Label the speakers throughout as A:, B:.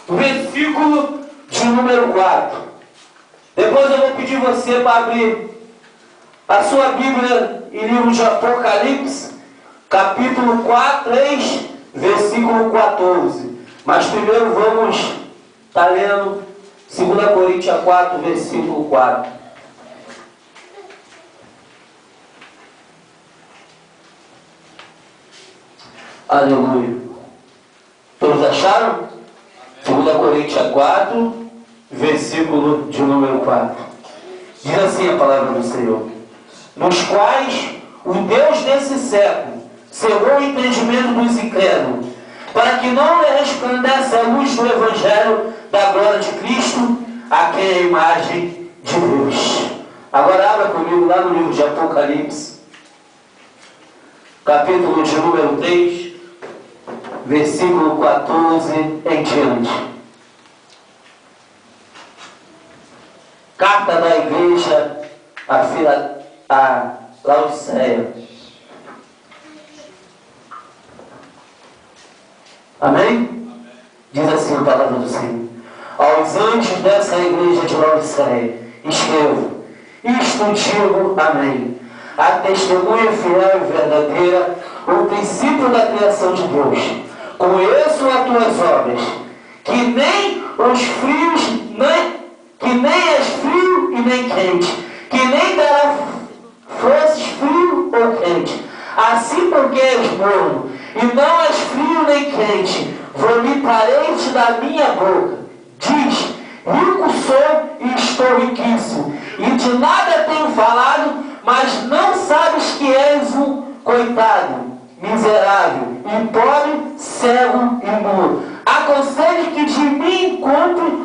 A: o versículo de número 4. Depois eu vou pedir você para abrir a sua Bíblia em livro de Apocalipse, capítulo 3, versículo 14. Mas primeiro vamos estar lendo 2 Coríntios 4, versículo 4. Aleluia. Todos acharam? 2 Coríntios 4, versículo de número 4. Diz assim a palavra do Senhor: nos quais o Deus desse século cegou o entendimento dos incrédulos, para que não lhe resplandeça a luz do Evangelho da glória de Cristo, a quem é a imagem de Deus. Agora abra comigo lá no livro de Apocalipse, capítulo de número 3, versículo 14 em diante. Carta da igreja a Laodiceia. Amém? Diz assim a palavra do Senhor: aos anjos dessa igreja de Laodiceia escrevo: isto digo, amém, a testemunha fiel e verdadeira, o princípio da criação de Deus. Conheço as tuas obras, que nem és frio e nem quente, que nem dará fosses frio ou quente. Assim, porque és morno e não és frio nem quente, vomitarei-te da minha boca. Diz: rico sou e estou riquíssimo, e de nada tenho falado, mas não sabes que és um coitado, miserável, e pobre, cego e nu. Aconselho que de mim compre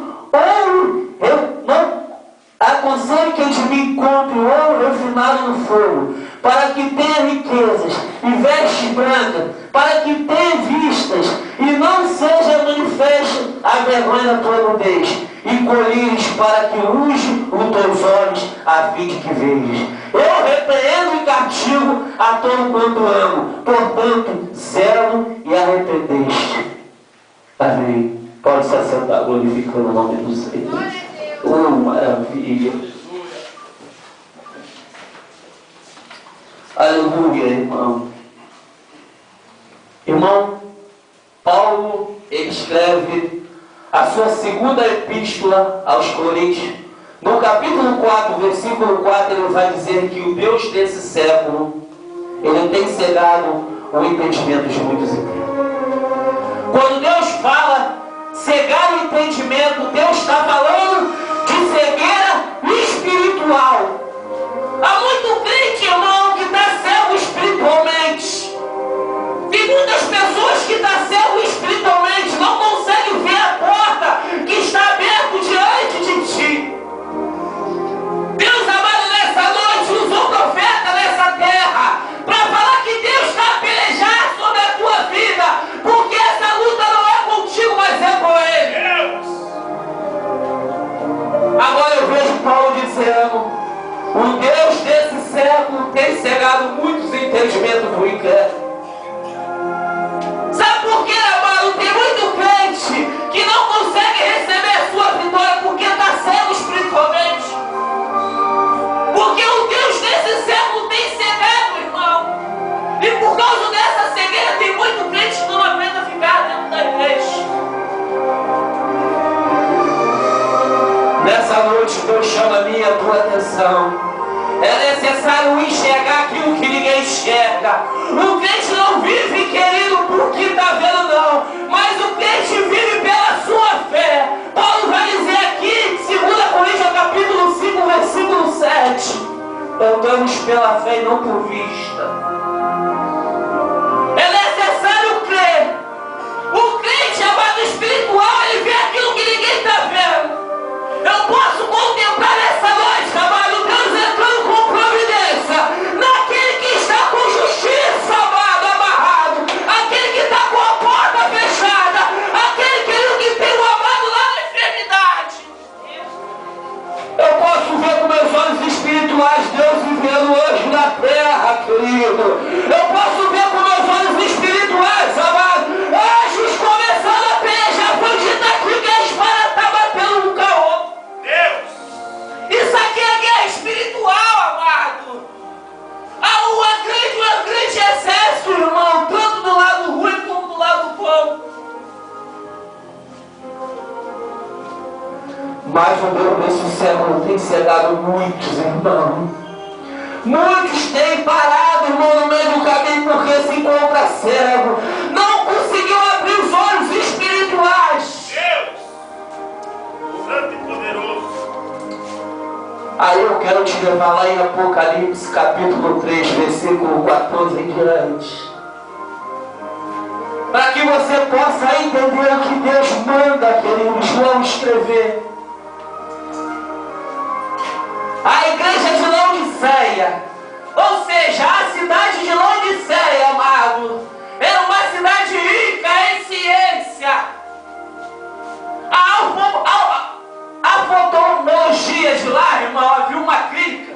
A: ouro, refinado no fogo, para que tenha riquezas e vestes brancas, para que tenha vistas e não seja manifesta a vergonha da tua nudez, e colheres para que use os teus olhos, a fim de que vejas. Eu repreendo e castigo a todo quanto amo, portanto, zelo e arrependeste. Amém. Pode se assentar, glorificando o nome do Senhor. Oh, maravilha. Aleluia, irmão. Irmão, Paulo, ele escreve a sua segunda epístola aos Coríntios. No capítulo 4, versículo 4, ele vai dizer que o Deus desse século, ele tem cegado o entendimento de muitos incrédulos. Quando Deus fala cegar o entendimento, Deus está falando de cegueira espiritual. Há muito crente, irmão, que está cego espiritualmente. Tem muitas pessoas que estão cego espiritualmente, não conseguem ver a porta que está aberta diante de ti. Deus amado, nessa noite usou o profeta nessa terra para falar que Deus está a pelejar sobre a tua vida, porque essa luta não é contigo, mas é com Ele. Agora eu vejo Paulo dizendo: o Deus desse século tem cegado muitos entendimentos do incrédulo. Sabe por quê, amado? Tem muito crente que não consegue receber a sua vitória porque está cego espiritualmente. Porque o Deus desse século tem cegado, irmão. E por causa dessa cegueira tem muito crente que não aguenta ficar dentro da igreja. Nessa noite Deus chama a minha e a tua atenção. É necessário enxergar aquilo que ninguém enxerga. O crente não vive, querido, por que está vendo, não. Mas o crente vive pela sua fé. Paulo vai dizer aqui, 2 Coríntios capítulo 5, versículo 7. Andamos pela fé e não por vista. É necessário crer. O crente, amado espiritual, ele vê aquilo que ninguém está vendo. Eu posso contemplar nessa noite, amado, Deus entrando com providência naquele que está com justiça, amado, amarrado, aquele que está com a porta fechada, aquele que tem o amado lá na enfermidade. Eu posso ver com meus olhos espirituais Deus vivendo hoje na terra, Mas o Deus desse século tem cegado muitos, irmão. Muitos têm parado, irmão, no meio do caminho porque se encontra cego. Não conseguiu abrir os olhos espirituais.
B: Deus, Santo e poderoso.
A: Aí eu quero te levar lá em Apocalipse, capítulo 3, versículo 14 em diante. Para que você possa entender o que Deus manda, querido João, escrever. A igreja de Laodiceia, ou seja, a cidade de Laodiceia, amado, era uma cidade rica em ciência. A fotonologia de lá, irmão, havia uma clínica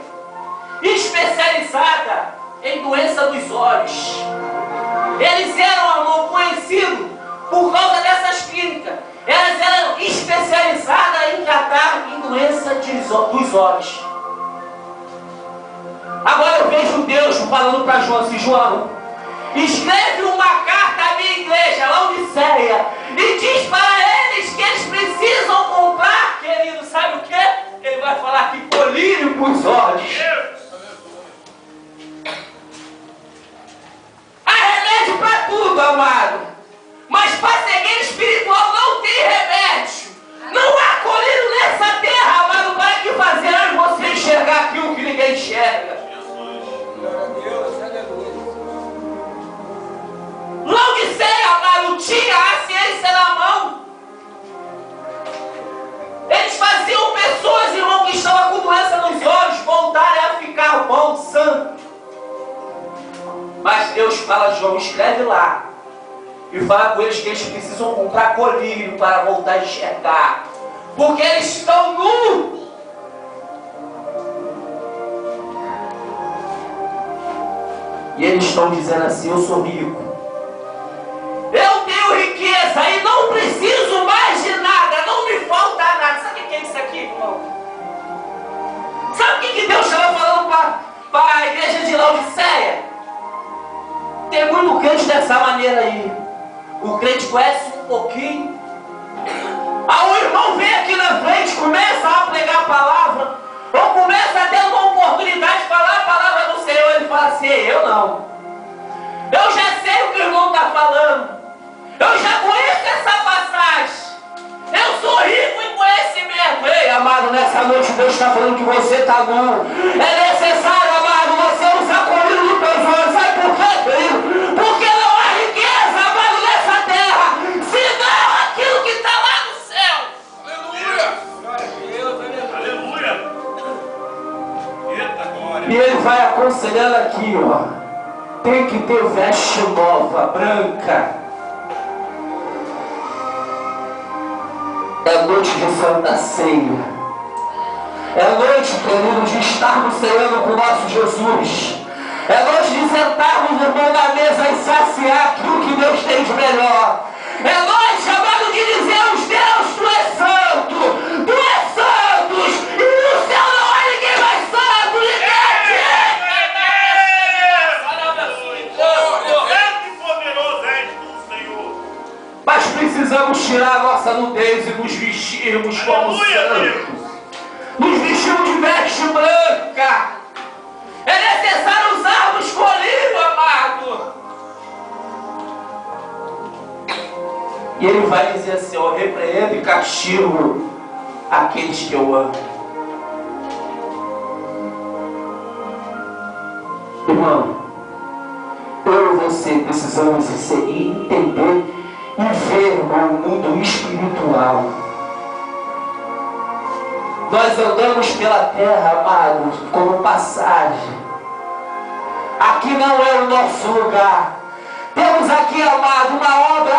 A: especializada em doença dos olhos. Eles eram, amor, conhecidos por causa dessas clínicas. Elas eram especializadas em tratar em doença dos olhos. Agora eu vejo Deus falando para João assim: João, escreve uma carta à minha igreja, Laodiceia, e diz para eles que eles precisam comprar, querido, sabe o que? Ele vai falar que colírio para os olhos. Há remédio para tudo, amado, mas para cegueira espiritual não tem remédio. Não há colírio nessa terra, amado, para que fazer você enxergar aquilo que ninguém enxerga. Laodiceia, amado, tinha a ciência na mão. Eles faziam pessoas, irmão, que estavam com doença nos olhos voltarem a ficar bom, santo. Mas Deus fala: João, escreve lá e fala com eles que eles precisam comprar colírio para voltar a enxergar, porque eles estão nus. E eles estão dizendo assim: eu sou rico, eu tenho riqueza e não preciso mais de nada, não me falta nada. Sabe o que é isso aqui, irmão? Sabe o que Deus estava falando para a igreja de Laodiceia? Tem muito crente dessa maneira aí. O crente conhece um pouquinho. Aí o irmão vem aqui na frente, começa a pregar a palavra, ou começa a ter uma oportunidade de falar a palavra do Senhor. Ele fala assim: eu não. Eu já sei o que o irmão está falando. Eu já conheço essa passagem. Eu sou rico em conhecimento. Ei, amado, nessa noite Deus está falando que você está nu. É necessário, amado, você usar colírio nos teus olhos. Sabe por quê, querido? Porque não há riqueza, amado, nessa terra, senão aquilo que está lá no céu.
B: Aleluia. Aleluia. Eita glória.
A: E ele vai aconselhando aqui, ó. Tem que ter veste nova, branca. É noite de Santa Ceia. É noite, querido, de estarmos ceando com o nosso Jesus. É noite de sentarmos, irmão, na mesa e saciar aquilo que Deus tem de melhor. É noite, amado, de dizermos: Deus, Tu és santo, Tu és santos, e no céu não há ninguém mais santo, ninguém.
B: Santo e poderoso és Tu, Senhor.
A: Mas precisamos tirar a nossa nudez e nos vestirmos como santos. Nos vestirmos de veste branca. É necessário usarmos colírio, amado. E ele vai dizer assim: ó, repreendo e castigo aqueles que eu amo. Irmão, eu e você precisamos entender e ver, irmão, o mundo espiritual. Nós andamos pela terra, amados, como passagem. Aqui não é o nosso lugar. Temos aqui, amado, uma obra